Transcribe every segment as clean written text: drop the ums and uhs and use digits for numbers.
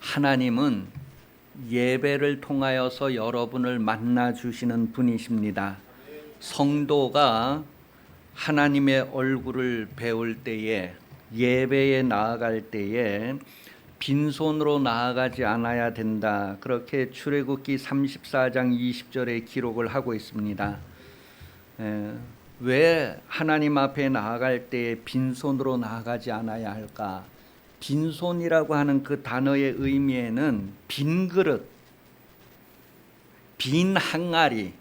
하나님은 예배를 통하여서 여러분을 만나 주시는 분이십니다. 성도가 하나님의 얼굴을 배울 때에, 예배에 나아갈 때에 빈손으로 나아가지 않아야 된다. 그렇게 출애굽기 34장 20절에 기록을 하고 있습니다. 왜 하나님 앞에 나아갈 때에 빈손으로 나아가지 않아야 할까? 빈손이라고 하는 그 단어의 의미에는 빈 그릇, 빈 항아리,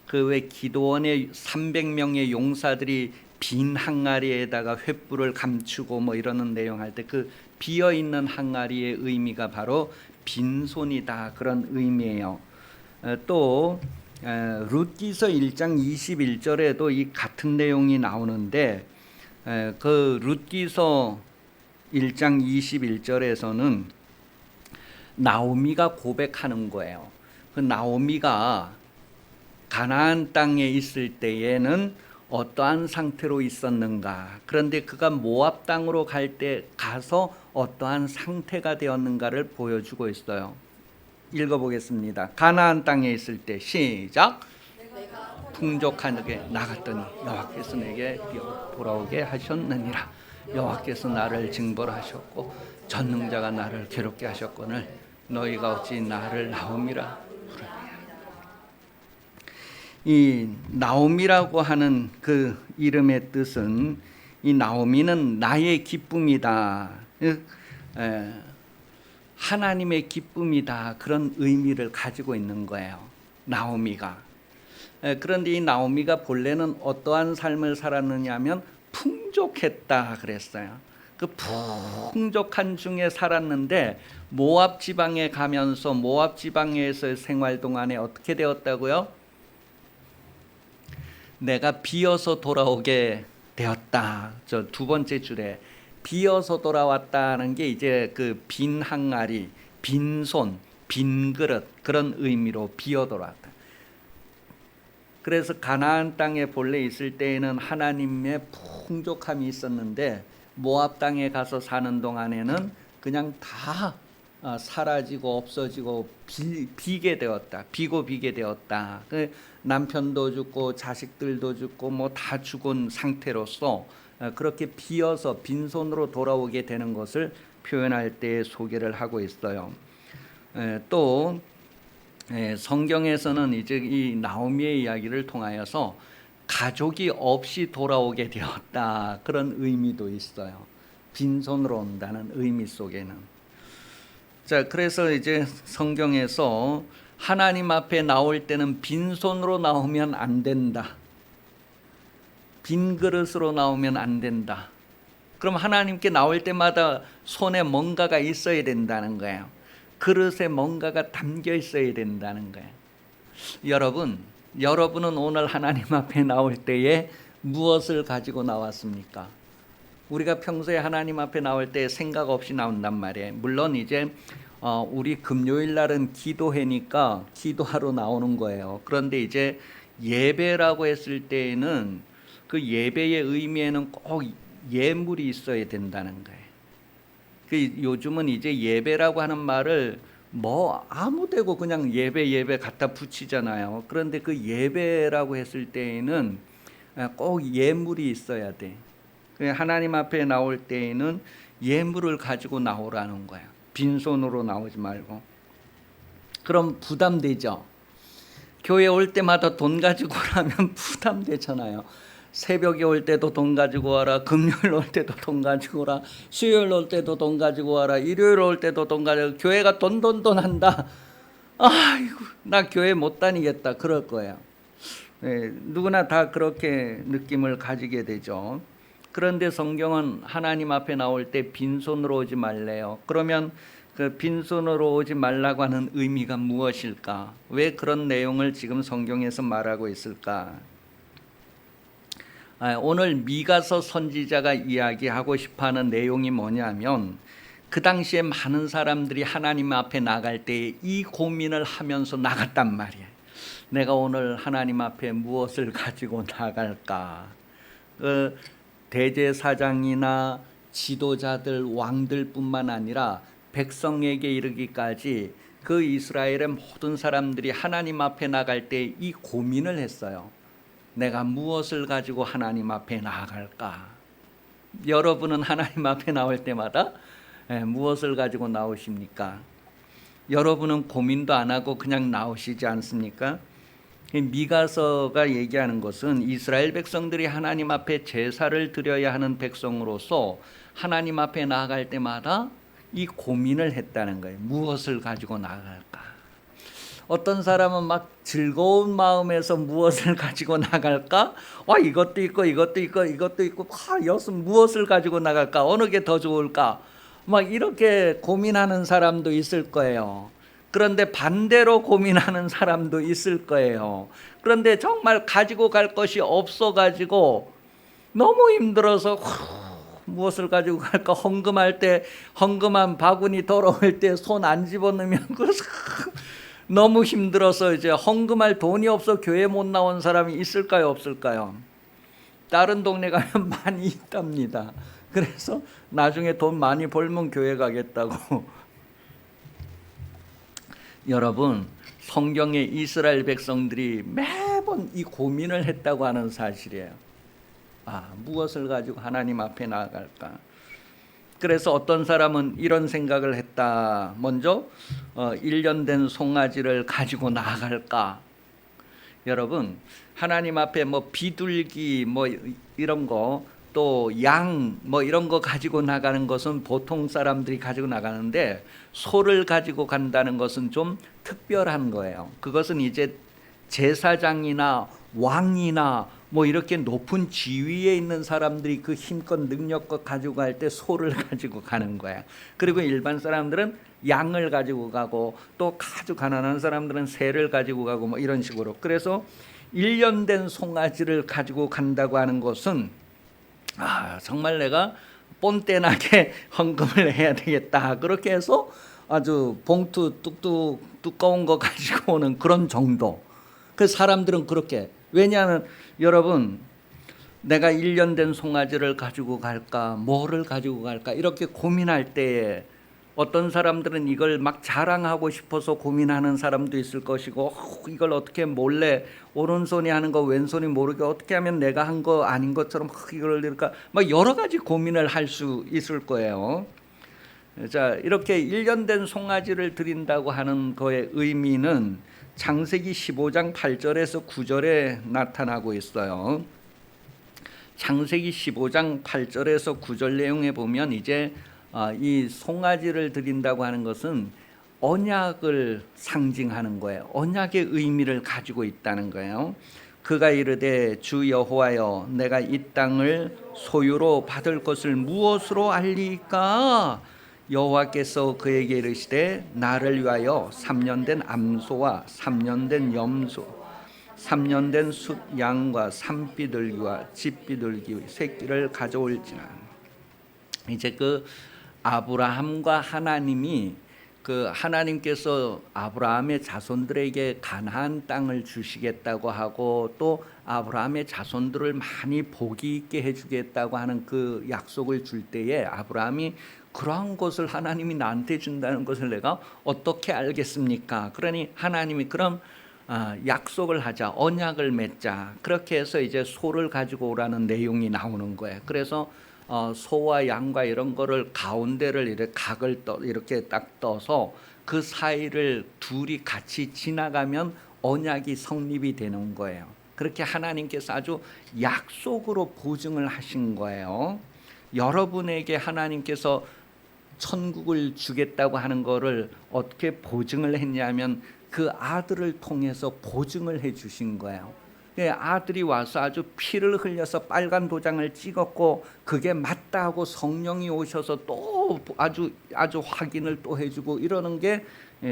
그 왜 기도원의 300명의 용사들이 빈 항아리에다가 횃불을 감추고 뭐 이러는 내용 할 때 그 비어 있는 항아리의 의미가 바로 빈손이다, 그런 의미예요. 또 룻기서 1장 21절에도 이 같은 내용이 나오는데, 그 룻기서 1장 21절에서는 나오미가 고백하는 거예요. 그 나오미가 가나안 땅에 있을 때에는 어떠한 상태로 있었는가, 그런데 그가 모압 땅으로 갈 때 가서 어떠한 상태가 되었는가를 보여주고 있어요. 읽어보겠습니다. 가나안 땅에 있을 때 시작. 풍족하게 나갔더니 여호와께서 내게 돌아오게 하셨느니라. 여호와께서 나를 징벌하셨고 전능자가 나를 괴롭게 하셨거늘 너희가 어찌 나를 나오미라 부르느냐. 이 나오미라고 하는 그 이름의 뜻은, 이 나오미는 나의 기쁨이다, 하나님의 기쁨이다, 그런 의미를 가지고 있는 거예요, 나오미가. 그런데 이 나오미가 본래는 어떠한 삶을 살았느냐 하면 풍족했다 그랬어요. 그 풍족한 중에 살았는데 모압 지방에 가면서 모압 지방에서의 생활 동안에 어떻게 되었다고요? 내가 비어서 돌아오게 되었다. 저 두 번째 줄에 비어서 돌아왔다는 게 이제 그 빈 항아리, 빈손, 빈 그릇, 그런 의미로 비어 돌아왔다. 그래서 가나안 땅에 본래 있을 때에는 하나님의 풍족함이 있었는데 모압 땅에 가서 사는 동안에는 그냥 다 사라지고 없어지고 비게 되었다. 비고 비게 되었다. 남편도 죽고 자식들도 죽고 뭐 다 죽은 상태로서 그렇게 비어서 빈손으로 돌아오게 되는 것을 표현할 때 소개를 하고 있어요. 또 성경에서는 이제 이 나오미의 이야기를 통하여서 가족이 없이 돌아오게 되었다, 그런 의미도 있어요. 빈손으로 온다는 의미 속에는. 자, 그래서 이제 성경에서 하나님 앞에 나올 때는 빈손으로 나오면 안 된다, 빈 그릇으로 나오면 안 된다. 그럼 하나님께 나올 때마다 손에 뭔가가 있어야 된다는 거예요. 그릇에 뭔가가 담겨 있어야 된다는 거예요. 여러분은 오늘 하나님 앞에 나올 때에 무엇을 가지고 나왔습니까? 우리가 평소에 하나님 앞에 나올 때 생각 없이 나온단 말이에요. 물론 이제 우리 금요일 날은 기도회니까 기도하러 나오는 거예요. 그런데 이제 예배라고 했을 때에는 그 예배의 의미에는 꼭 예물이 있어야 된다는 거예요. 요즘은 이제 예배라고 하는 말을 뭐 아무데고 그냥 예배 갖다 붙이잖아요. 그런데 그 예배라고 했을 때에는 꼭 예물이 있어야 돼. 하나님 앞에 나올 때에는 예물을 가지고 나오라는 거야. 빈손으로 나오지 말고. 그럼 부담되죠. 교회 올 때마다 돈 가지고 오라면 부담되잖아요. 새벽에 올 때도 돈 가지고 와라, 금요일 올 때도 돈 가지고 오라, 수요일 올 때도 돈 가지고 와라, 일요일 올 때도 돈 가지고, 교회가 돈 한다. 아이고, 나 교회 못 다니겠다, 그럴 거예요. 누구나 다 그렇게 느낌을 가지게 되죠. 그런데 성경은 하나님 앞에 나올 때 빈손으로 오지 말래요. 그러면 그 빈손으로 오지 말라고 하는 의미가 무엇일까? 왜 그런 내용을 지금 성경에서 말하고 있을까? 오늘 미가서 선지자가 이야기하고 싶어하는 내용이 뭐냐면, 그 당시에 많은 사람들이 하나님 앞에 나갈 때 이 고민을 하면서 나갔단 말이에요. 내가 오늘 하나님 앞에 무엇을 가지고 나갈까? 대제사장이나 지도자들, 왕들뿐만 아니라 백성에게 이르기까지 그 이스라엘의 모든 사람들이 하나님 앞에 나갈 때 이 고민을 했어요. 내가 무엇을 가지고 하나님 앞에 나아갈까? 여러분은 하나님 앞에 나올 때마다 무엇을 가지고 나오십니까? 여러분은 고민도 안 하고 그냥 나오시지 않습니까? 미가서가 얘기하는 것은 이스라엘 백성들이 하나님 앞에 제사를 드려야 하는 백성으로서 하나님 앞에 나아갈 때마다 이 고민을 했다는 거예요. 무엇을 가지고 나아갈까? 어떤 사람은 막 즐거운 마음에서 무엇을 가지고 나갈까? 이것도 있고 이것도 있고 이것도 있고 여기서 무엇을 가지고 나갈까? 어느 게 더 좋을까? 막 이렇게 고민하는 사람도 있을 거예요. 그런데 반대로 고민하는 사람도 있을 거예요. 그런데 정말 가지고 갈 것이 없어가지고 너무 힘들어서 무엇을 가지고 갈까? 헌금할 때 헌금한 바구니 더러울 때 손 안 집어넣으면 너무 힘들어서 이제 헌금할 돈이 없어 교회 못 나온 사람이 있을까요? 없을까요? 다른 동네 가면 많이 있답니다. 그래서 나중에 돈 많이 벌면 교회 가겠다고. 여러분, 성경에 이스라엘 백성들이 매번 이 고민을 했다고 하는 사실이에요. 무엇을 가지고 하나님 앞에 나아갈까? 그래서 어떤 사람은 이런 생각을 했다. 먼저 1년 된 송아지를 가지고 나아갈까? 여러분, 하나님 앞에 비둘기 이런 거, 또 양 이런 거 가지고 나가는 것은 보통 사람들이 가지고 나가는데, 소를 가지고 간다는 것은 좀 특별한 거예요. 그것은 이제 제사장이나 왕이나 이렇게 높은 지위에 있는 사람들이 그 힘껏 능력껏 가지고 갈 때 소를 가지고 가는 거야. 그리고 일반 사람들은 양을 가지고 가고, 또 아주 가난한 사람들은 새를 가지고 가고 이런 식으로. 그래서 1년 된 송아지를 가지고 간다고 하는 것은 정말 내가 뻔때나게 헌금을 해야 되겠다. 그렇게 해서 아주 봉투 두꺼운 거 가지고 오는 그런 정도. 그 사람들은 그렇게. 왜냐하면 여러분, 내가 1년 된 송아지를 가지고 갈까, 뭐를 가지고 갈까 이렇게 고민할 때에 어떤 사람들은 이걸 막 자랑하고 싶어서 고민하는 사람도 있을 것이고, 이걸 어떻게 몰래 오른손이 하는 거 왼손이 모르게 어떻게 하면 내가 한 거 아닌 것처럼 이걸 이럴까, 여러 가지 고민을 할 수 있을 거예요. 자, 이렇게 1년 된 송아지를 드린다고 하는 거의 의미는 창세기 15장 8절에서 9절에 나타나고 있어요. 창세기 15장 8절에서 9절 내용에 보면 이제 이 송아지를 드린다고 하는 것은 언약을 상징하는 거예요. 언약의 의미를 가지고 있다는 거예요. 그가 이르되 주 여호와여, 내가 이 땅을 소유로 받을 것을 무엇으로 알리까? 여호와께서 그에게 이르시되 나를 위하여 3년 된 암소와 3년 된 염소, 3년 된 숫 양과 산비둘기와 집비둘기 새끼를 가져올지나. 이제 그 아브라함과 하나님이 하나님께서 아브라함의 자손들에게 가나안 땅을 주시겠다고 하고, 또 아브라함의 자손들을 많이 복이 있게 해주겠다고 하는 그 약속을 줄 때에 아브라함이 그러한 것을 하나님이 나한테 준다는 것을 내가 어떻게 알겠습니까? 그러니 하나님이 그럼 약속을 하자, 언약을 맺자. 그렇게 해서 이제 소를 가지고 오라는 내용이 나오는 거예요. 그래서 소와 양과 이런 거를 가운데를 이렇게 각을 이렇게 딱 떠서 그 사이를 둘이 같이 지나가면 언약이 성립이 되는 거예요. 그렇게 하나님께서 아주 약속으로 보증을 하신 거예요. 여러분에게 하나님께서 천국을 주겠다고 하는 거를 어떻게 보증을 했냐면 그 아들을 통해서 보증을 해 주신 거예요. 아들이 와서 아주 피를 흘려서 빨간 도장을 찍었고, 그게 맞다 하고 성령이 오셔서 또 아주 확인을 또 해주고 이러는 게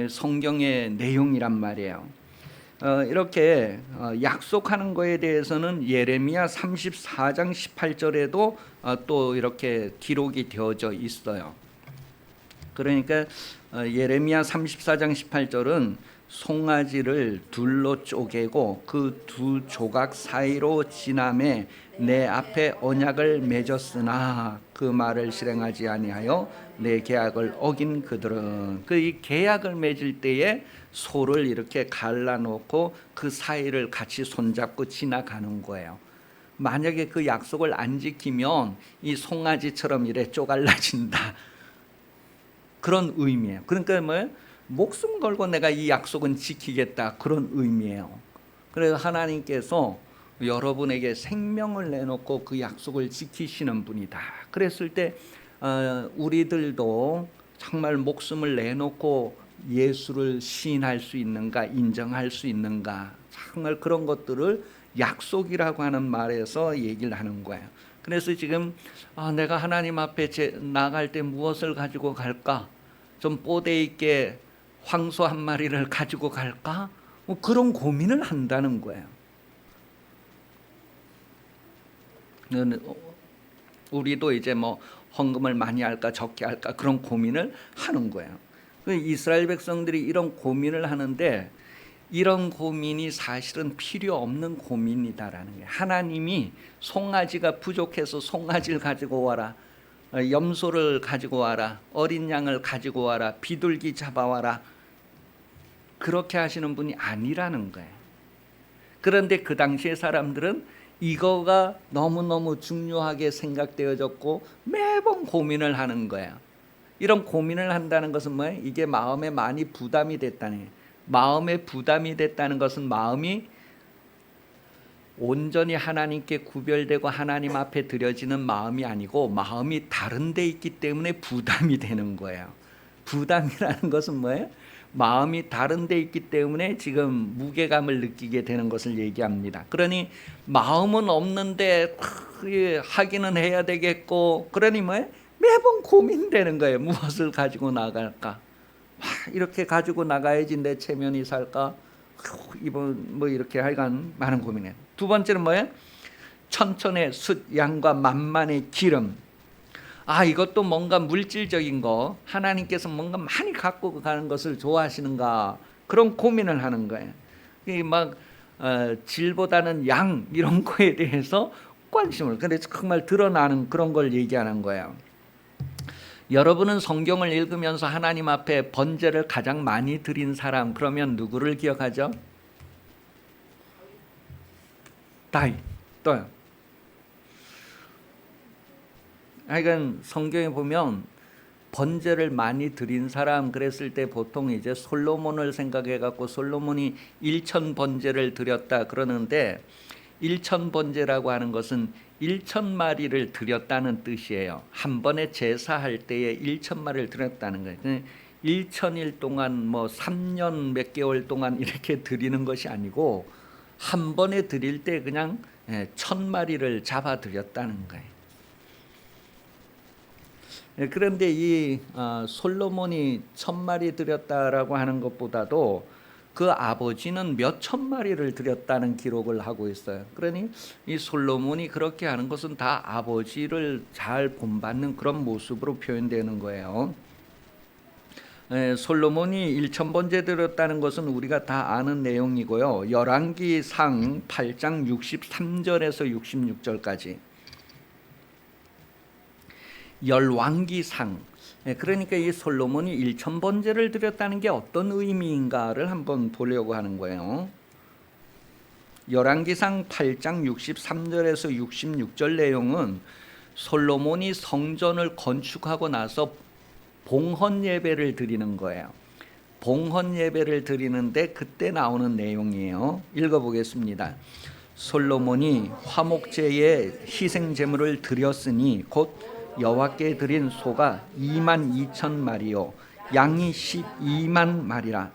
성경의 내용이란 말이에요. 이렇게 약속하는 거에 대해서는 예레미야 34장 18절에도 또 이렇게 기록이 되어져 있어요. 그러니까 예레미야 34장 18절은 송아지를 둘로 쪼개고 그 두 조각 사이로 지나매 내 앞에 언약을 맺었으나 그 말을 실행하지 아니하여 내 계약을 어긴 그들은 그 이 계약을 맺을 때에 소를 이렇게 갈라놓고 그 사이를 같이 손잡고 지나가는 거예요. 만약에 그 약속을 안 지키면 이 송아지처럼 이래 쪼갈라진다. 그런 의미예요. 그러니까 뭐예요? 목숨 걸고 내가 이 약속은 지키겠다. 그런 의미예요. 그래서 하나님께서 여러분에게 생명을 내놓고 그 약속을 지키시는 분이다. 그랬을 때 우리들도 정말 목숨을 내놓고 예수를 시인할 수 있는가, 인정할 수 있는가, 정말 그런 것들을 약속이라고 하는 말에서 얘기를 하는 거예요. 그래서 지금 내가 하나님 앞에 나갈 때 무엇을 가지고 갈까? 좀 뽀대 있게 황소 한 마리를 가지고 갈까? 뭐 그런 고민을 한다는 거예요. 우리도 이제 뭐 헌금을 많이 할까 적게 할까 그런 고민을 하는 거예요. 이스라엘 백성들이 이런 고민을 하는데 이런 고민이 사실은 필요 없는 고민이다라는 거예요. 하나님이 송아지가 부족해서 송아지를 가지고 와라, 염소를 가지고 와라, 어린 양을 가지고 와라, 비둘기 잡아와라, 그렇게 하시는 분이 아니라는 거예요. 그런데 그 당시의 사람들은 이거가 너무너무 중요하게 생각되어졌고 매번 고민을 하는 거예요. 이런 고민을 한다는 것은 뭐예요? 이게 마음에 많이 부담이 됐다는 거예요. 마음에 부담이 됐다는 것은 마음이 온전히 하나님께 구별되고 하나님 앞에 드려지는 마음이 아니고 마음이 다른 데 있기 때문에 부담이 되는 거예요. 부담이라는 것은 뭐예요? 마음이 다른 데 있기 때문에 지금 무게감을 느끼게 되는 것을 얘기합니다. 그러니 마음은 없는데 하기는 해야 되겠고, 그러니 뭐예요? 매번 고민되는 거예요. 무엇을 가지고 나갈까? 이렇게 가지고 나가야지 내 체면이 살까? 이번 뭐 이렇게 하여간 많은 고민이에요. 두 번째는 뭐예요? 천천의 숫, 양과 만만의 기름. 이것도 뭔가 물질적인 거, 하나님께서 뭔가 많이 갖고 가는 것을 좋아하시는가, 그런 고민을 하는 거예요. 막 질보다는 양 이런 거에 대해서 관심을, 근데 정말 드러나는 그런 걸 얘기하는 거예요. 여러분은 성경을 읽으면서 하나님 앞에 번제를 가장 많이 드린 사람, 그러면 누구를 기억하죠? 다윗. 또요. 하여간 성경에 보면 번제를 많이 드린 사람 그랬을 때 보통 이제 솔로몬을 생각해 갖고 솔로몬이 1000번제를 드렸다 그러는데, 1000번제라고 하는 것은 1000마리를 드렸다는 뜻이에요. 한 번에 제사할 때에 1000마리를 드렸다는 거예요. 1000일 동안 뭐 3년 몇 개월 동안 이렇게 드리는 것이 아니고 한 번에 드릴 때 그냥 1000마리를 잡아 드렸다는 거예요. 그런데 이 솔로몬이 1000마리 드렸다라고 하는 것보다도 그 아버지는 몇 천마리를 드렸다는 기록을 하고 있어요. 그러니 이 솔로몬이 그렇게 하는 것은 다 아버지를 잘 본받는 그런 모습으로 표현되는 거예요. 솔로몬이 1000번제 드렸다는 것은 우리가 다 아는 내용이고요. 열왕기상 8장 63절에서 66절까지. 열왕기상, 그러니까 이 솔로몬이 1000번제를 드렸다는 게 어떤 의미인가를 한번 보려고 하는 거예요. 열왕기상 8장 63절에서 66절 내용은 솔로몬이 성전을 건축하고 나서 봉헌 예배를 드리는 거예요. 봉헌 예배를 드리는데 그때 나오는 내용이에요. 읽어보겠습니다. 솔로몬이 화목제에 희생 제물을 드렸으니 곧 여호와께 드린 소가 22,000마리요 양이 12만 마리라.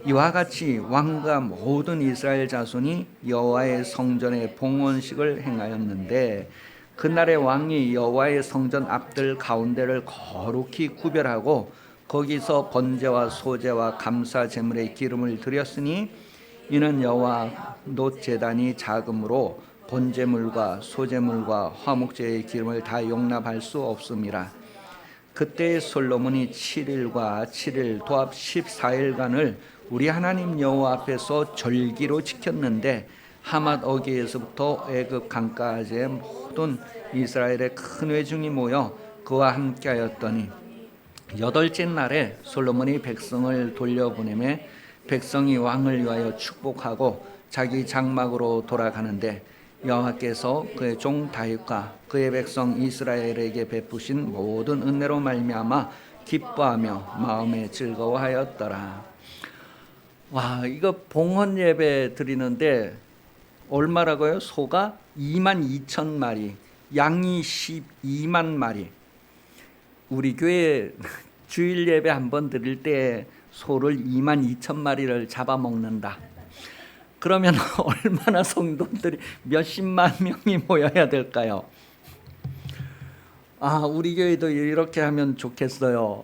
이와 같이 왕과 모든 이스라엘 자손이 여호와의 성전에 봉헌식을 행하였는데, 그날의 왕이 여호와의 성전 앞들 가운데를 거룩히 구별하고 거기서 번제와 소제와 감사 제물의 기름을 드렸으니 이는 여호와 놋 제단이 작으므로 번제물과 소제물과 화목제의 기름을 다 용납할 수 없음이라. 그때 솔로몬이 7일과 7일 도합 14일간을 우리 하나님 여호와 앞에서 절기로 지켰는데 하맛 어귀에서부터 애굽 강가까지의 모든 이스라엘의 큰 회중이 모여 그와 함께하였더니 여덟째 날에 솔로몬이 백성을 돌려보내매 백성이 왕을 위하여 축복하고 자기 장막으로 돌아가는데 여호와께서 그의 종 다윗과 그의 백성 이스라엘에게 베푸신 모든 은혜로 말미암아 기뻐하며 마음에 즐거워하였더라. 와, 이거 봉헌 예배 드리는데 얼마라고요? 소가 22,000마리, 양이 12만 마리. 우리 교회 주일 예배 한번 드릴 때 소를 22,000마리를 잡아먹는다. 그러면 얼마나 성도들이 몇십만 명이 모여야 될까요? 아, 우리 교회도 이렇게 하면 좋겠어요.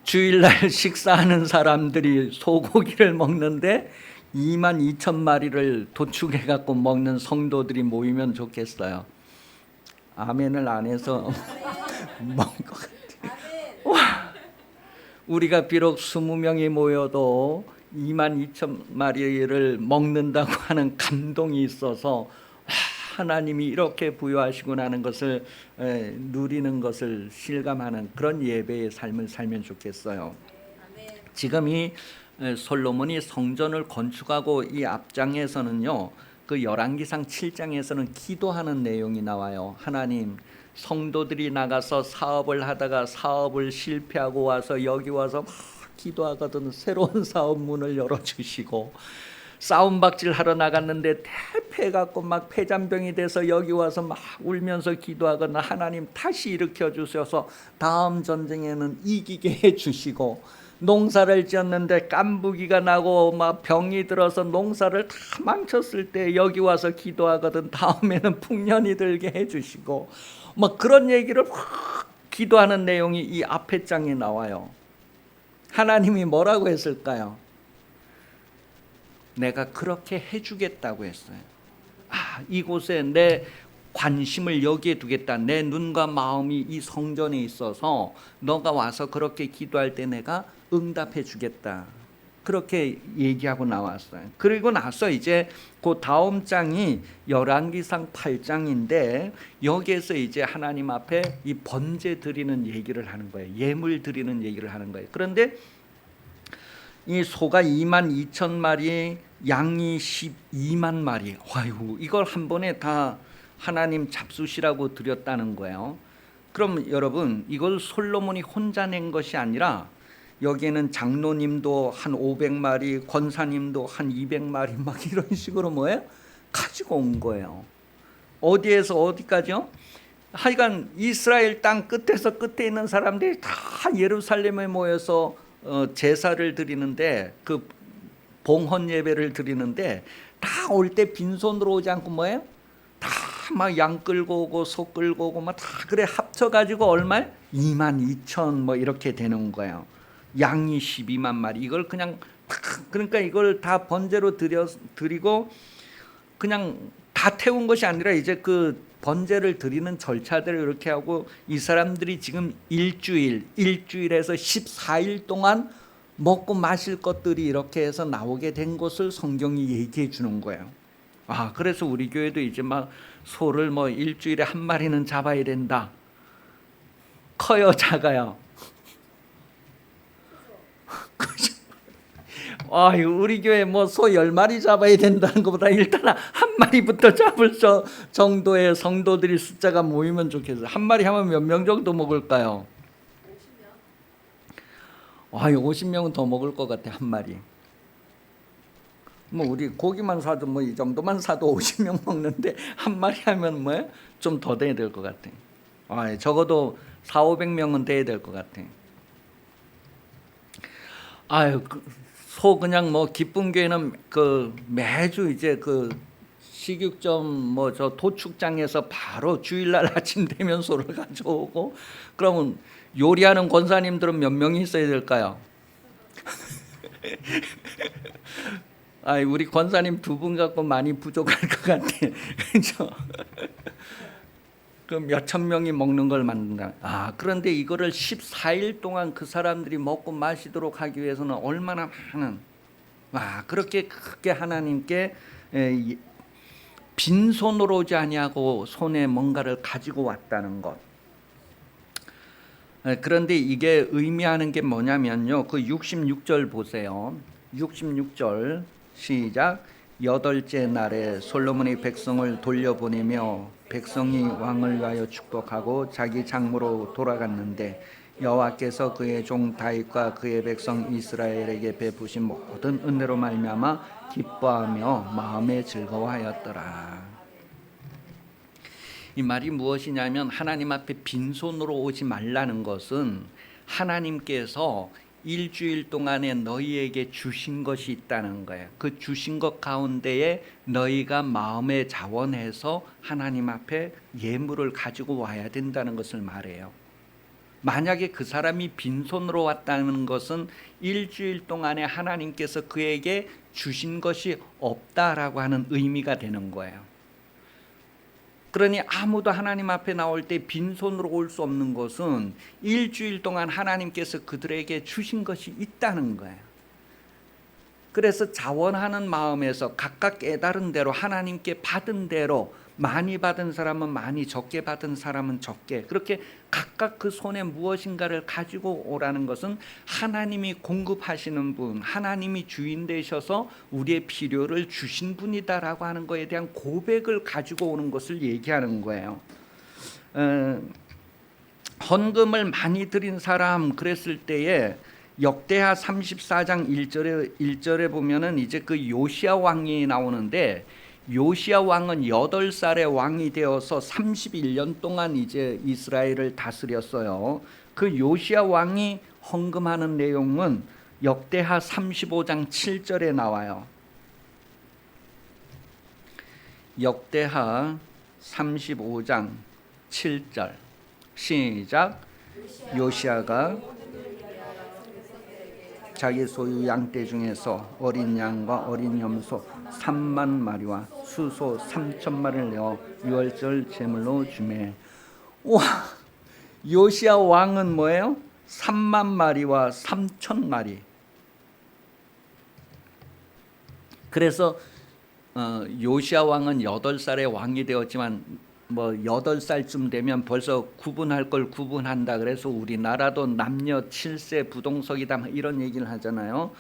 주일날 식사하는 사람들이 소고기를 먹는데 22,000마리를 도축해 갖고 먹는 성도들이 모이면 좋겠어요. 아멘을 안 해서 먹은 것 같아요. 와, 우리가 비록 20명이 모여도 22,000마리를 먹는다고 하는 감동이 있어서 하나님이 이렇게 부여하시고 나는 것을 누리는 것을 실감하는 그런 예배의 삶을 살면 좋겠어요. 지금 이 솔로몬이 성전을 건축하고 이 앞장에서는요, 그 열왕기상 7장에서는 기도하는 내용이 나와요. 하나님, 성도들이 나가서 사업을 하다가 사업을 실패하고 와서 여기 와서 막 기도하거든 새로운 사업 문을 열어주시고, 싸움박질 하러 나갔는데 패해갖고 막 폐잔병이 돼서 여기 와서 막 울면서 기도하거나 하나님 다시 일으켜 주셔서 다음 전쟁에는 이기게 해주시고, 농사를 지었는데 깐부기가 나고 막 병이 들어서 농사를 다 망쳤을 때 여기 와서 기도하거든 다음에는 풍년이 들게 해주시고, 막 그런 얘기를 확 기도하는 내용이 이 앞에 장에 나와요. 하나님이 뭐라고 했을까요? 내가 그렇게 해주겠다고 했어요. 아, 이곳에 내 관심을 여기에 두겠다. 내 눈과 마음이 이 성전에 있어서 너가 와서 그렇게 기도할 때 내가 응답해 주겠다. 그렇게 얘기하고 나왔어요. 그리고 나서 이제 그 다음 장이 열왕기상 8장인데 여기에서 이제 하나님 앞에 이 번제 드리는 얘기를 하는 거예요. 예물 드리는 얘기를 하는 거예요. 그런데 이 소가 22,000마리, 양이 12만 마리. 와유, 이걸 한 번에 다 하나님 잡수시라고 드렸다는 거예요. 그럼 여러분, 이걸 솔로몬이 혼자 낸 것이 아니라 여기에는 장로님도 한 500마리, 권사님도 한 200마리 막 이런 식으로 뭐예요? 가지고 온 거예요. 어디에서 어디까지요? 하여간 이스라엘 땅 끝에서 끝에 있는 사람들이 다 예루살렘에 모여서 제사를 드리는데, 그 봉헌 예배를 드리는데 다 올 때 빈손으로 오지 않고 뭐예요? 다 막 양 끌고 오고 소 끌고 오고 막 다 그래 합쳐가지고 얼마에? 22,000 뭐 이렇게 되는 거예요. 양이 12만 마리. 이걸 그냥 그러니까 이걸 다 번제로 드리고 그냥 다 태운 것이 아니라 이제 그 번제를 드리는 절차들을 이렇게 하고 이 사람들이 지금 일주일에서 14일 동안 먹고 마실 것들이 이렇게 해서 나오게 된 것을 성경이 얘기해 주는 거예요. 아, 그래서 우리 교회도 이제 막 소를 뭐 일주일에 한 마리는 잡아야 된다. 커요, 작아요? 아, 우리 교회 뭐 소 10마리 잡아야 된다는 것보다 일단 한 마리부터 잡을 정도의 성도들이 숫자가 모이면 좋겠어요. 한 마리 하면 몇 명 정도 먹을까요? 50명. 50명은 더 먹을 것 같아, 한 마리. 뭐 우리 고기만 사도 뭐 이 정도만 사도 50명 먹는데 한 마리 하면 뭐 좀 더 돼야 될 것 같아. 적어도 400~500명은 돼야 될 것 같아. 아유, 소 그냥 뭐 기쁜 교회는 그 매주 이제 그 식육점 뭐 저 도축장에서 바로 주일날 아침 되면 소를 가져오고, 그러면 요리하는 권사님들은 몇 명이 있어야 될까요? 우리 권사님 2분 갖고 많이 부족할 것 같아. 그렇죠? 그 몇천 명이 먹는 걸 만든다. 그런데 이거를 14일 동안 그 사람들이 먹고 마시도록 하기 위해서는 얼마나 많은 그렇게 크게 하나님께 빈손으로 오지 아니하고 손에 뭔가를 가지고 왔다는 것. 그런데 이게 의미하는 게 뭐냐면요. 그 66절 보세요. 66절 시작. 여덟째 날에 솔로몬이 백성을 돌려보내며 백성이 왕을 위하여 축복하고 자기 장모로 돌아갔는데 여호와께서 그의 종 다윗과 그의 백성 이스라엘에게 베푸신 모든 은혜로 말미암아 기뻐하며 마음에 즐거워하였더라. 이 말이 무엇이냐면 하나님 앞에 빈손으로 오지 말라는 것은 하나님께서 일주일 동안에 너희에게 주신 것이 있다는 거예요. 그 주신 것 가운데에 너희가 마음에 자원해서 하나님 앞에 예물을 가지고 와야 된다는 것을 말해요. 만약에 그 사람이 빈손으로 왔다는 것은 일주일 동안에 하나님께서 그에게 주신 것이 없다라고 하는 의미가 되는 거예요. 그러니 아무도 하나님 앞에 나올 때 빈손으로 올 수 없는 것은 일주일 동안 하나님께서 그들에게 주신 것이 있다는 거예요. 그래서 자원하는 마음에서 각각 깨달은 대로 하나님께 받은 대로 많이 받은 사람은 많이, 적게 받은 사람은 적게, 그렇게 각각 그 손에 무엇인가를 가지고 오라는 것은 하나님이 공급하시는 분, 하나님이 주인 되셔서 우리의 필요를 주신 분이다라고 하는 것에 대한 고백을 가지고 오는 것을 얘기하는 거예요. 헌금을 많이 드린 사람 그랬을 때에 역대하 34장 1절에 보면은 이제 그 요시야 왕이 나오는데, 요시야 왕은 8살에 왕이 되어서 31년 동안 이제 이스라엘을 다스렸어요. 그 요시야 왕이 헌금하는 내용은 역대하 35장 7절에 나와요. 역대하 35장 7절 시작. 요시야가 자기 소유 양떼 중에서 어린 양과 어린 염소 3만 마리와 수소 3,000마리를 내어 유월절 제물로 주매. 와, 요시야 왕은 뭐예요? 3만 마리와 3,000마리. 그래서 요시야 왕은 8살에 왕이 되었지만 8살쯤 되면 벌써 구분할 걸 구분한다. 그래서 우리나라도 남녀 7세 부동석이다 이런 얘기를 하잖아요.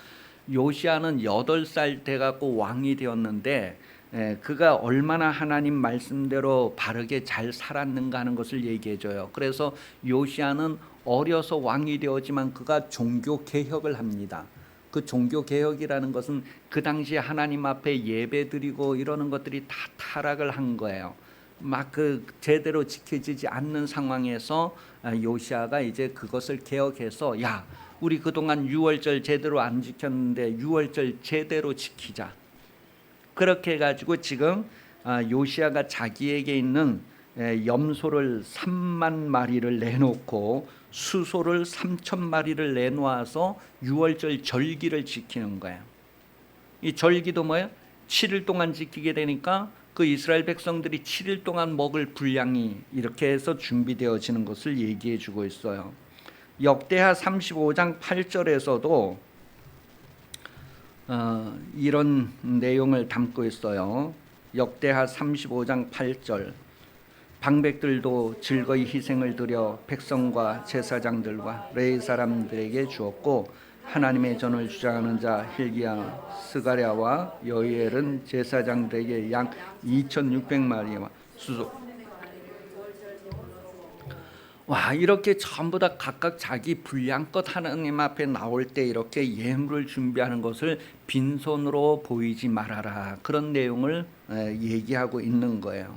요시야는 8살 돼갖고 왕이 되었는데 그가 얼마나 하나님 말씀대로 바르게 잘 살았는가 하는 것을 얘기해줘요. 그래서 요시야는 어려서 왕이 되었지만 그가 종교 개혁을 합니다. 그 종교 개혁이라는 것은 그 당시에 하나님 앞에 예배드리고 이러는 것들이 다 타락을 한 거예요. 막 그 제대로 지켜지지 않는 상황에서 요시야가 이제 그것을 개혁해서, 야, 우리 그동안 유월절 제대로 안 지켰는데 유월절 제대로 지키자. 그렇게 해가지고 지금 요시야가 자기에게 있는 염소를 3만 마리를 내놓고 수소를 3,000마리를 내놓아서 유월절 절기를 지키는 거예요. 이 절기도 뭐예요? 7일 동안 지키게 되니까 그 이스라엘 백성들이 7일 동안 먹을 분량이 이렇게 해서 준비되어지는 것을 얘기해 주고 있어요. 역대하 35장 8절에서도 이런 내용을 담고 있어요. 역대하 35장 8절. 방백들도 즐거이 희생을 드려 백성과 제사장들과 레위 사람들에게 주었고, 하나님의 전을 주장하는 자 hil기야, 스가랴와 여히엘은 제사장들에게 양 2,600마리와 수소. 와, 이렇게 전부 다 각각 자기 분량껏 하나님 앞에 나올 때 이렇게 예물을 준비하는 것을 빈손으로 보이지 말아라, 그런 내용을 얘기하고 있는 거예요.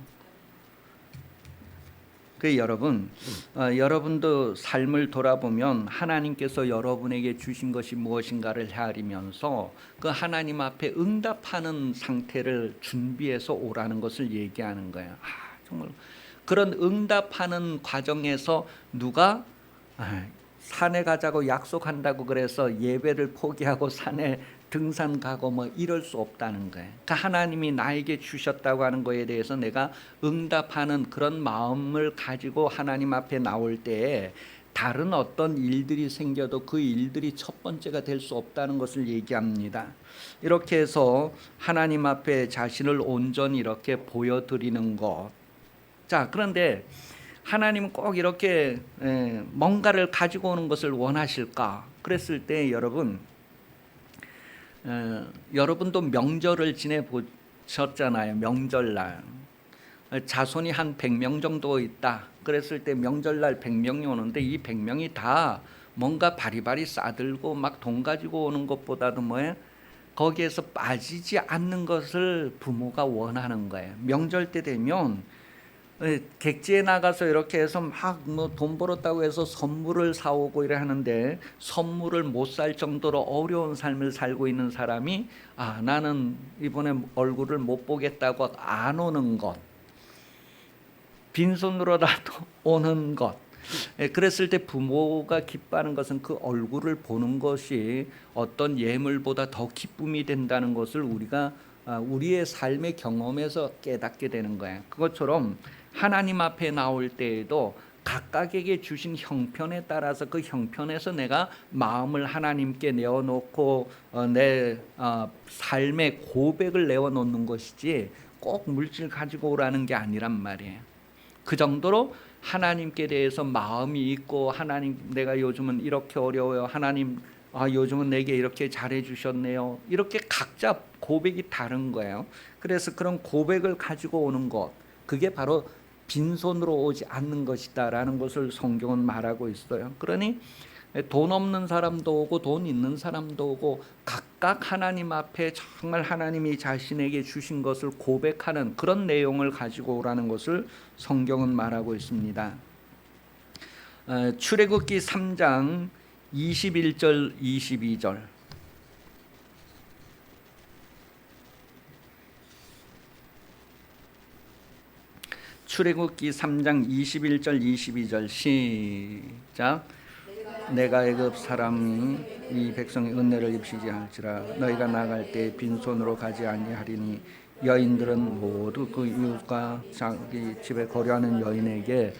그 여러분, 여러분도 삶을 돌아보면 하나님께서 여러분에게 주신 것이 무엇인가를 헤아리면서 그 하나님 앞에 응답하는 상태를 준비해서 오라는 것을 얘기하는 거예요. 정말 그런 응답하는 과정에서 누가 산에 가자고 약속한다고 그래서 예배를 포기하고 산에 등산 가고 뭐 이럴 수 없다는 거예요. 그러니까 하나님이 나에게 주셨다고 하는 거에 대해서 내가 응답하는 그런 마음을 가지고 하나님 앞에 나올 때에 다른 어떤 일들이 생겨도 그 일들이 첫 번째가 될 수 없다는 것을 얘기합니다. 이렇게 해서 하나님 앞에 자신을 온전히 이렇게 보여드리는 것. 자, 그런데 하나님은 꼭 이렇게 뭔가를 가지고 오는 것을 원하실까? 그랬을 때 여러분도 명절을 지내보셨잖아요. 명절날 자손이 한 100명 정도 있다. 그랬을 때 명절날 100명이 오는데 이 100명이 다 뭔가 바리바리 싸들고 막 돈 가지고 오는 것보다도 뭐예요? 거기에서 빠지지 않는 것을 부모가 원하는 거예요. 명절 때 되면 객지에 나가서 이렇게 해서 막 뭐 돈 벌었다고 해서 선물을 사오고 이래 하는데 선물을 못 살 정도로 어려운 삶을 살고 있는 사람이 나는 이번에 얼굴을 못 보겠다고 안 오는 것, 빈손으로라도 오는 것. 그랬을 때 부모가 기뻐하는 것은 그 얼굴을 보는 것이 어떤 예물보다 더 기쁨이 된다는 것을 우리가 우리의 삶의 경험에서 깨닫게 되는 거예요. 그것처럼 하나님 앞에 나올 때에도 각각에게 주신 형편에 따라서 그 형편에서 내가 마음을 하나님께 내어놓고 내 삶의 고백을 내어놓는 것이지 꼭 물질 가지고 오라는 게 아니란 말이에요. 그 정도로 하나님께 대해서 마음이 있고, 하나님 내가 요즘은 이렇게 어려워요, 하나님 요즘은 내게 이렇게 잘해 주셨네요, 이렇게 각자 고백이 다른 거예요. 그래서 그런 고백을 가지고 오는 것, 그게 바로 빈손으로 오지 않는 것이다 라는 것을 성경은 말하고 있어요. 그러니 돈 없는 사람도 오고 돈 있는 사람도 오고 각각 하나님 앞에 정말 하나님이 자신에게 주신 것을 고백하는 그런 내용을 가지고 오라는 것을 성경은 말하고 있습니다. 출애굽기 3장 21절 22절. 출애굽기 3장 21절 22절 시작. 내가 애굽 사람이 이 백성의 은혜를 입히지 할지라 너희가 나갈 때 빈손으로 가지 아니하리니 여인들은 모두 그 이웃과 자기 집에 거류하는 여인에게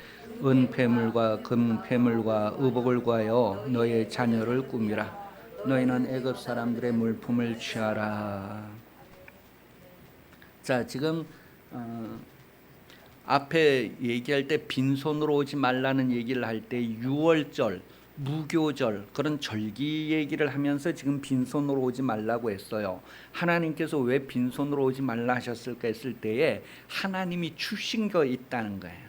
은폐물과 금폐물과 의복을 구하여 너희의 자녀를 꾸미라. 너희는 애굽 사람들의 물품을 취하라. 자, 지금 앞에 얘기할 때 빈손으로 오지 말라는 얘기를 할 때 유월절, 무교절 그런 절기 얘기를 하면서 지금 빈손으로 오지 말라고 했어요. 하나님께서 왜 빈손으로 오지 말라 하셨을까 했을 때에 하나님이 주신 거 있다는 거예요.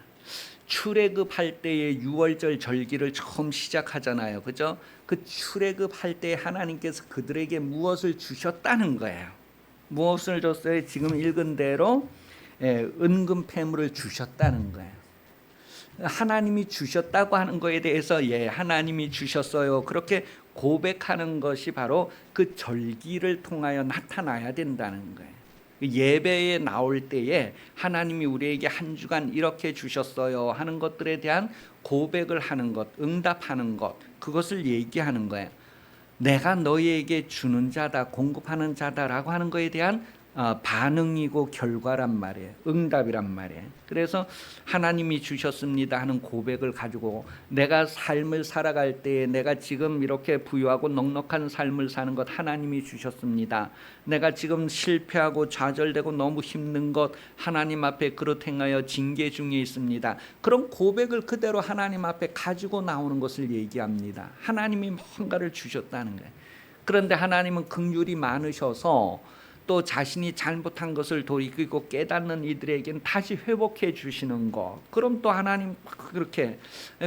출애굽할 때에 유월절 절기를 처음 시작하잖아요. 그죠? 그 출애굽할 때 하나님께서 그들에게 무엇을 주셨다는 거예요. 무엇을 줬어요? 지금 읽은 대로 은금 폐물을 주셨다는 거예요. 하나님이 주셨다고 하는 거에 대해서 하나님이 주셨어요, 그렇게 고백하는 것이 바로 그 절기를 통하여 나타나야 된다는 거예요. 예배에 나올 때에 하나님이 우리에게 한 주간 이렇게 주셨어요 하는 것들에 대한 고백을 하는 것, 응답하는 것, 그것을 얘기하는 거예요. 내가 너희에게 주는 자다, 공급하는 자다라고 하는 것에 대한 반응이고 결과란 말이에요. 응답이란 말이에요. 그래서 하나님이 주셨습니다 하는 고백을 가지고 내가 삶을 살아갈 때에 내가 지금 이렇게 부유하고 넉넉한 삶을 사는 것 하나님이 주셨습니다. 내가 지금 실패하고 좌절되고 너무 힘든 것 하나님 앞에 그렇게 행하여 징계 중에 있습니다. 그런 고백을 그대로 하나님 앞에 가지고 나오는 것을 얘기합니다. 하나님이 뭔가를 주셨다는 거예요. 그런데 하나님은 긍휼이 많으셔서 또 자신이 잘못한 것을 돌이키고 깨닫는 이들에게는 다시 회복해 주시는 것. 그럼 또 하나님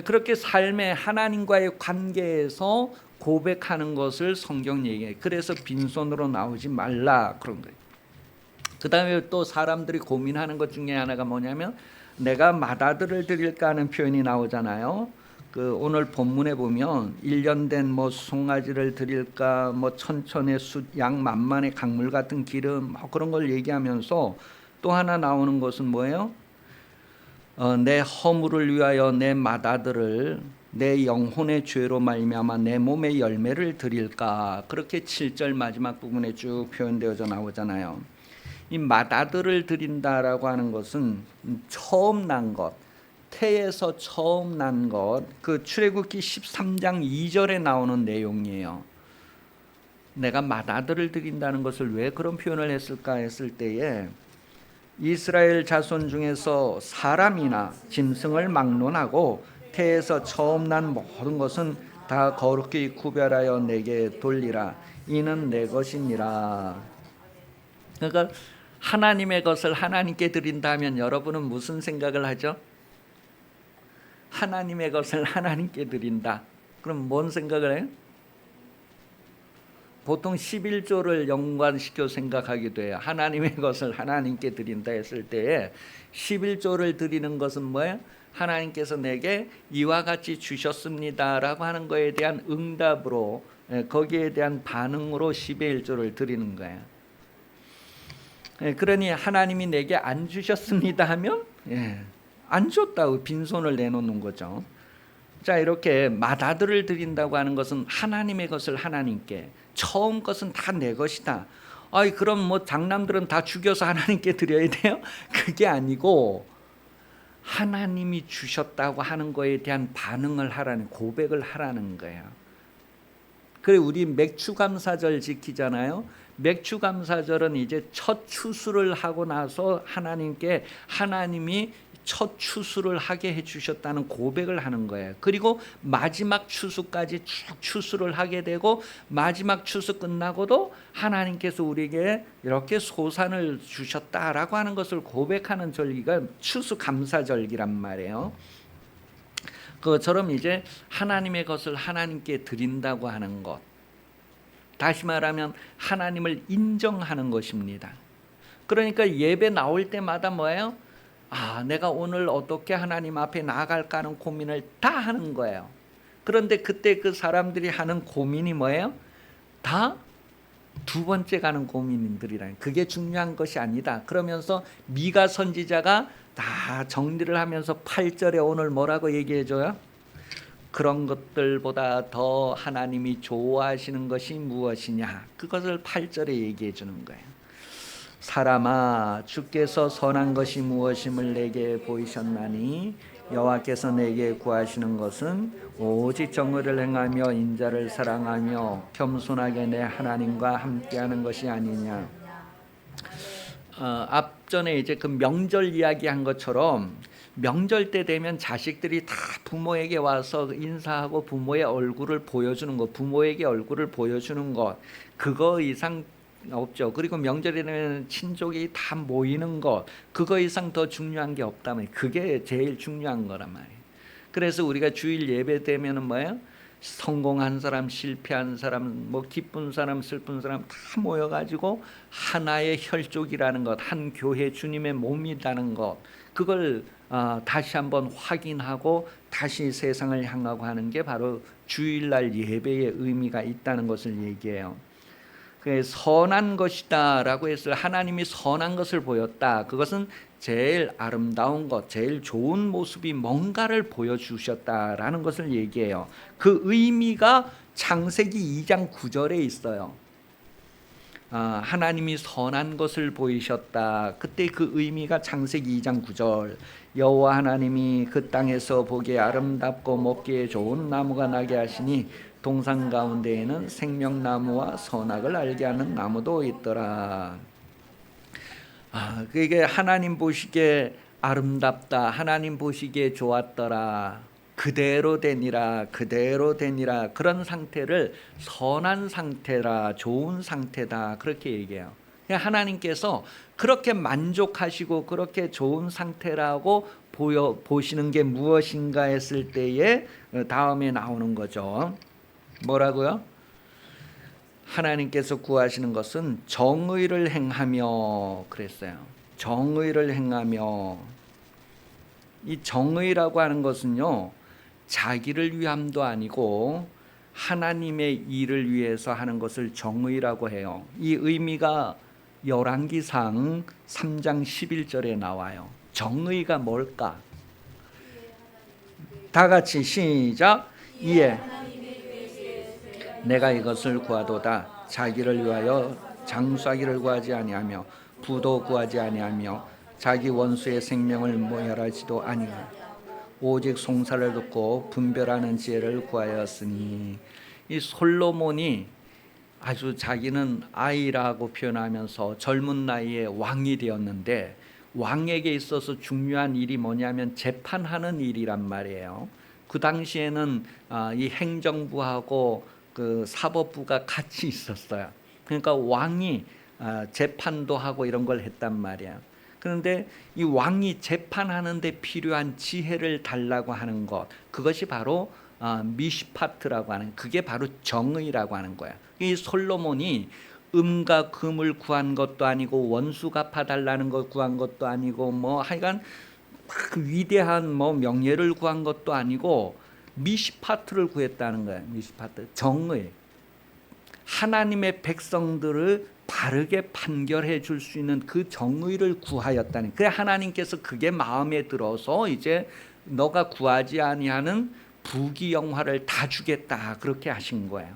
그렇게 삶의 하나님과의 관계에서 고백하는 것을 성경 얘기해요. 그래서 빈손으로 나오지 말라 그런 거예요. 그 다음에 또 사람들이 고민하는 것 중에 하나가 뭐냐면 내가 맏아들을 드릴까 하는 표현이 나오잖아요. 그 오늘 본문에 보면 1년 된 송아지를 드릴까, 천천의 숫, 양 만만의 강물 같은 기름, 그런 걸 얘기하면서 또 하나 나오는 것은 뭐예요? 내 허물을 위하여 내 맏아들을 내 영혼의 죄로 말미암아 내 몸의 열매를 드릴까? 그렇게 7절 마지막 부분에 쭉 표현되어져 나오잖아요. 이 맏아들을 드린다라고 하는 것은 처음 난 것, 태에서 처음 난 것, 그 출애굽기 13장 2절에 나오는 내용이에요. 내가 맏아들을 드린다는 것을 왜 그런 표현을 했을까 했을 때에 이스라엘 자손 중에서 사람이나 짐승을 막론하고 태에서 처음 난 모든 것은 다 거룩히 구별하여 내게 돌리라. 이는 내 것이니라. 그러니까 하나님의 것을 하나님께 드린다면 여러분은 무슨 생각을 하죠? 하나님의 것을 하나님께 드린다. 그럼 뭔 생각을 해요? 보통 11조를 연관시켜 생각하기도 해요. 하나님의 것을 하나님께 드린다 했을 때에 11조를 드리는 것은 뭐예요? 하나님께서 내게 이와 같이 주셨습니다라고 하는 거에 대한 응답으로, 거기에 대한 반응으로 10의 1조를 드리는 거예요. 그러니 하나님이 내게 안 주셨습니다 하면 안 줬다고 빈손을 내놓는 거죠. 자, 이렇게 맏아들을 드린다고 하는 것은 하나님의 것을 하나님께, 처음 것은 다 내 것이다. 아이, 그럼 뭐 장남들은 다 죽여서 하나님께 드려야 돼요? 그게 아니고 하나님이 주셨다고 하는 거에 대한 반응을 하라는, 고백을 하라는 거예요. 그래, 우리 맥추감사절 지키잖아요. 맥추감사절은 이제 첫 추수를 하고 나서 하나님께 하나님이 첫 추수를 하게 해주셨다는 고백을 하는 거예요. 그리고 마지막 추수까지 쭉 추수를 하게 되고 마지막 추수 끝나고도 하나님께서 우리에게 이렇게 소산을 주셨다라고 하는 것을 고백하는 절기가 추수감사절기란 말이에요. 그것처럼 이제 하나님의 것을 하나님께 드린다고 하는 것, 다시 말하면 하나님을 인정하는 것입니다. 그러니까 예배 나올 때마다 뭐예요? 내가 오늘 어떻게 하나님 앞에 나아갈까 하는 고민을 다 하는 거예요. 그런데 그때 그 사람들이 하는 고민이 뭐예요? 다 두 번째 가는 고민들이라는, 그게 중요한 것이 아니다. 그러면서 미가 선지자가 다 정리를 하면서 8절에 오늘 뭐라고 얘기해줘요? 그런 것들보다 더 하나님이 좋아하시는 것이 무엇이냐, 그것을 8절에 얘기해 주는 거예요. 사람아, 주께서 선한 것이 무엇임을 내게 보이셨나니 여호와께서 내게 구하시는 것은 오직 정의를 행하며 인자를 사랑하며 겸손하게 내 하나님과 함께하는 것이 아니냐. 앞전에 이제 그 명절 이야기한 것처럼 명절 때 되면 자식들이 다 부모에게 와서 인사하고 부모의 얼굴을 보여주는 것, 부모에게 얼굴을 보여주는 것, 그거 이상 없죠. 그리고 명절에 되면 친족이 다 모이는 것, 그거 이상 더 중요한 게 없다면 그게 제일 중요한 거란 말이에요. 그래서 우리가 주일 예배 되면은 뭐예요? 성공한 사람, 실패한 사람, 뭐 기쁜 사람, 슬픈 사람 다 모여가지고 하나의 혈족이라는 것, 한 교회 주님의 몸이라는 것, 그걸 다시 한번 확인하고 다시 세상을 향하고 하는 게 바로 주일날 예배의 의미가 있다는 것을 얘기해요. 선한 것이다 라고 했을, 하나님이 선한 것을 보였다. 그것은 제일 아름다운 것, 제일 좋은 모습이 뭔가를 보여주셨다라는 것을 얘기해요. 그 의미가 창세기 2장 9절에 있어요. 하나님이 선한 것을 보이셨다. 그때 그 의미가 창세기 2장 9절. 여호와 하나님이 그 땅에서 보기에 아름답고 먹기에 좋은 나무가 나게 하시니 동산 가운데에는 생명나무와 선악을 알게 하는 나무도 있더라. 그게 하나님 보시기에 아름답다, 하나님 보시기에 좋았더라, 그대로 되니라, 그대로 되니라, 그런 상태를 선한 상태라, 좋은 상태다, 그렇게 얘기해요. 하나님께서 그렇게 만족하시고 그렇게 좋은 상태라고 보시는 게 무엇인가 했을 때에 다음에 나오는 거죠. 뭐라고요? 하나님께서 구하시는 것은 정의를 행하며 그랬어요. 정의를 행하며. 이 정의라고 하는 것은요, 자기를 위함도 아니고 하나님의 일을 위해서 하는 것을 정의라고 해요. 이 의미가 열왕기상 3장 11절에 나와요. 정의가 뭘까? 다 같이 시작. 이에 내가 이것을 구하도다. 자기를 위하여 장수하기를 구하지 아니하며 부도 구하지 아니하며 자기 원수의 생명을 모멸하지도 아니하며 오직 송사를 듣고 분별하는 지혜를 구하였으니. 이 솔로몬이 아주 자기는 아이라고 표현하면서 젊은 나이에 왕이 되었는데, 왕에게 있어서 중요한 일이 뭐냐면 재판하는 일이란 말이에요. 그 당시에는 이 행정부하고 그 사법부가 같이 있었어요. 그러니까 왕이 재판도 하고 이런 걸 했단 말이야. 그런데 이 왕이 재판하는데 필요한 지혜를 달라고 하는 것, 그것이 바로 미시파트라고 하는, 그게 바로 정의라고 하는 거야. 이 솔로몬이 음과 금을 구한 것도 아니고 원수 갚아달라는 걸 구한 것도 아니고 뭐 하여간 막 위대한 뭐 명예를 구한 것도 아니고 미시파트를 구했다는 거야. 미시파트, 정의. 하나님의 백성들을 바르게 판결해 줄 수 있는 그 정의를 구하였다니. 그래 하나님께서 그게 마음에 들어서 이제 너가 구하지 아니하는 부귀영화를 다 주겠다 그렇게 하신 거예요.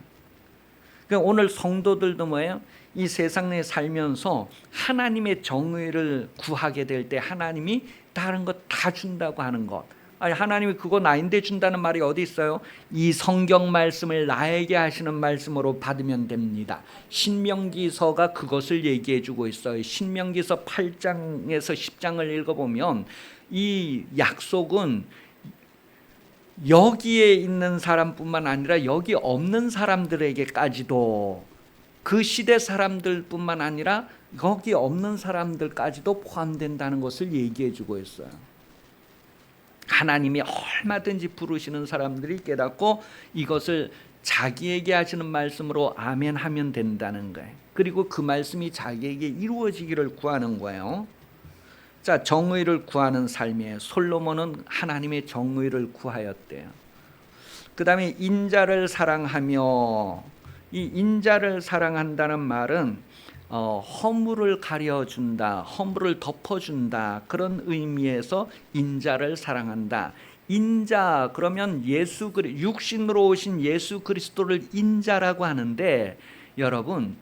그러니까 오늘 성도들도 뭐예요? 이 세상에 살면서 하나님의 정의를 구하게 될 때 하나님이 다른 것 다 준다고 하는 것. 아니 하나님이 그거 나인데 준다는 말이 어디 있어요? 이 성경 말씀을 나에게 하시는 말씀으로 받으면 됩니다. 신명기서가 그것을 얘기해 주고 있어요. 신명기서 8장에서 10장을 읽어보면 이 약속은 여기에 있는 사람뿐만 아니라 여기 없는 사람들에게까지도, 그 시대 사람들뿐만 아니라 여기 없는 사람들까지도 포함된다는 것을 얘기해 주고 있어요. 하나님이 얼마든지 부르시는 사람들이 깨닫고 이것을 자기에게 하시는 말씀으로 아멘 하면 된다는 거예요. 그리고 그 말씀이 자기에게 이루어지기를 구하는 거예요. 자, 정의를 구하는 삶이에요. 솔로몬은 하나님의 정의를 구하였대요. 그 다음에 인자를 사랑하며, 이 인자를 사랑한다는 말은 허물을 가려준다, 허물을 덮어준다, 그런 의미에서 인자를 사랑한다. 인자 그러면 육신으로 오신 예수 그리스도를 인자라고 하는데, 여러분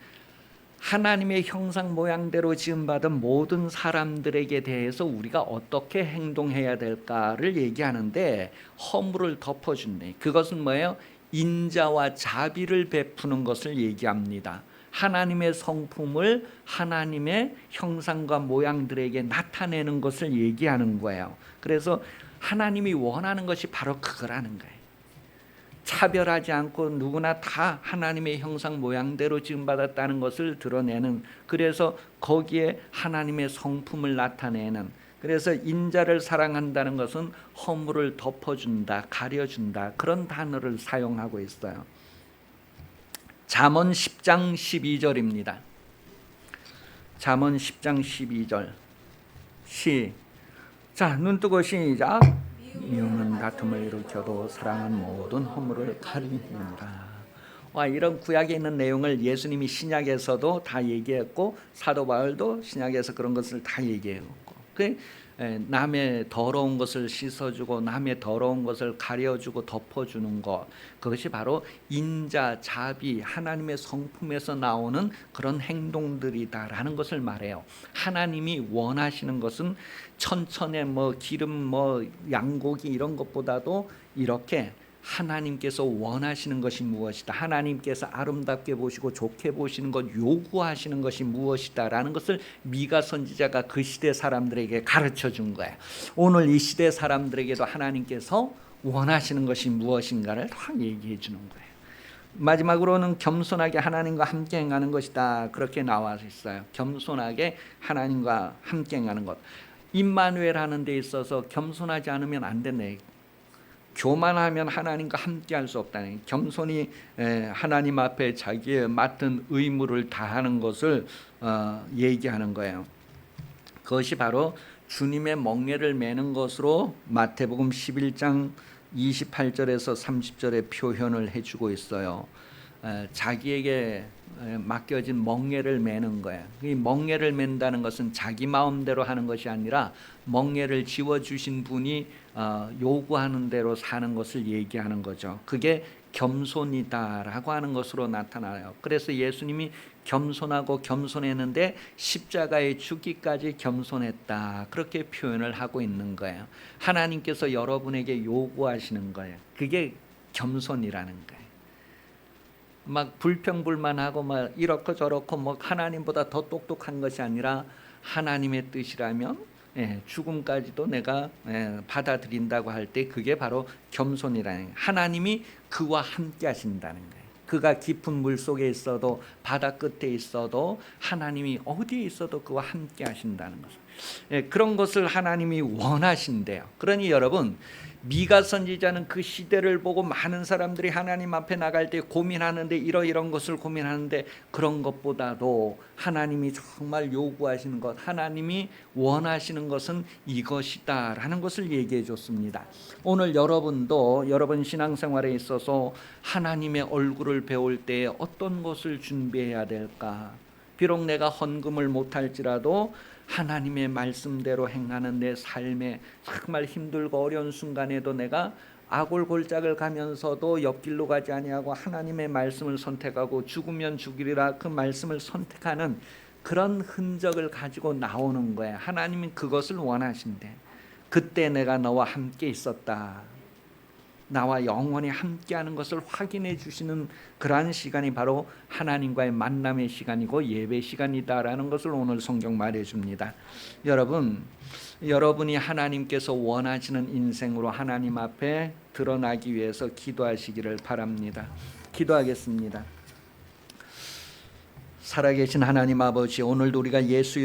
하나님의 형상 모양대로 지음받은 모든 사람들에게 대해서 우리가 어떻게 행동해야 될까를 얘기하는데, 허물을 덮어준다. 그것은 뭐예요? 인자와 자비를 베푸는 것을 얘기합니다. 하나님의 성품을 하나님의 형상과 모양들에게 나타내는 것을 얘기하는 거예요. 그래서 하나님이 원하는 것이 바로 그거라는 거예요. 차별하지 않고 누구나 다 하나님의 형상 모양대로 지음받았다는 것을 드러내는, 그래서 거기에 하나님의 성품을 나타내는, 그래서 인자를 사랑한다는 것은 허물을 덮어준다, 가려준다, 그런 단어를 사용하고 있어요. 잠언 10장 12절입니다. 잠언 10장 12절. 자, 눈뜨고 시작. 미움은 다툼을 일으켜도 사랑은 모든 허물을 가리느니라. 와, 이런 구약에 있는 내용을 예수님이 신약에서도 다 얘기했고, 사도 바울도 신약에서 그런 것을 다 얘기했고, 남의 더러운 것을 씻어주고 남의 더러운 것을 가려주고 덮어주는 것, 그것이 바로 인자, 자비, 하나님의 성품에서 나오는 그런 행동들이다라는 것을 말해요. 하나님이 원하시는 것은 천천에 뭐 기름 뭐 양고기 이런 것보다도 이렇게 하나님께서 원하시는 것이 무엇이다, 하나님께서 아름답게 보시고 좋게 보시는 것, 요구하시는 것이 무엇이다라는 것을 미가 선지자가 그 시대 사람들에게 가르쳐 준 거예요. 오늘 이 시대 사람들에게도 하나님께서 원하시는 것이 무엇인가를 다 얘기해 주는 거예요. 마지막으로는 겸손하게 하나님과 함께 행하는 것이다, 그렇게 나와 있어요. 겸손하게 하나님과 함께 행하는 것. 임마누엘 하는 데 있어서 겸손하지 않으면 안 되네. 교만하면 하나님과 함께 할 수 없다는, 겸손히 하나님 앞에 자기의 맡은 의무를 다하는 것을 얘기하는 거예요. 그것이 바로 주님의 멍에를 매는 것으로 마태복음 11장 28절에서 30절에 표현을 해주고 있어요. 자기에게 맡겨진 멍에를 매는 거예요. 이 멍에를 맨다는 것은 자기 마음대로 하는 것이 아니라 멍에를 지워주신 분이 요구하는 대로 사는 것을 얘기하는 거죠. 그게 겸손이다라고 하는 것으로 나타나요. 그래서 예수님이 겸손하고 겸손했는데 십자가에 죽기까지 겸손했다, 그렇게 표현을 하고 있는 거예요. 하나님께서 여러분에게 요구하시는 거예요. 그게 겸손이라는 거예요. 막 불평불만하고 막 이렇고 저렇고 뭐 하나님보다 더 똑똑한 것이 아니라 하나님의 뜻이라면 죽음까지도 내가 받아들인다고 할 때 그게 바로 겸손이라는 거예요. 하나님이 그와 함께 하신다는 거예요. 그가 깊은 물 속에 있어도 바다 끝에 있어도 하나님이 어디에 있어도 그와 함께 하신다는 것을, 그런 것을 하나님이 원하신대요. 그러니 여러분, 미가 선지자는 그 시대를 보고 많은 사람들이 하나님 앞에 나갈 때 고민하는데 이런 것을 고민하는데, 그런 것보다도 하나님이 정말 요구하시는 것, 하나님이 원하시는 것은 이것이다 라는 것을 얘기해 줬습니다. 오늘 여러분도 여러분 신앙생활에 있어서 하나님의 얼굴을 배울 때 어떤 것을 준비해야 될까? 비록 내가 헌금을 못할지라도 하나님의 말씀대로 행하는 내 삶에 정말 힘들고 어려운 순간에도 내가 아골골짝을 가면서도 옆길로 가지 아니하고 하나님의 말씀을 선택하고 죽으면 죽으리라 그 말씀을 선택하는 그런 흔적을 가지고 나오는 거예요. 하나님은 그것을 원하신대. 그때 내가 너와 함께 있었다, 나와 영원히 함께하는 것을 확인해 주시는 그러한 시간이 바로 하나님과의 만남의 시간이고 예배 시간이다라는 것을 오늘 성경 말해줍니다. 여러분, 여러분이 하나님께서 원하시는 인생으로 하나님 앞에 드러나기 위해서 기도하시기를 바랍니다. 기도하겠습니다. 살아계신 하나님 아버지, 오늘도 우리가 예수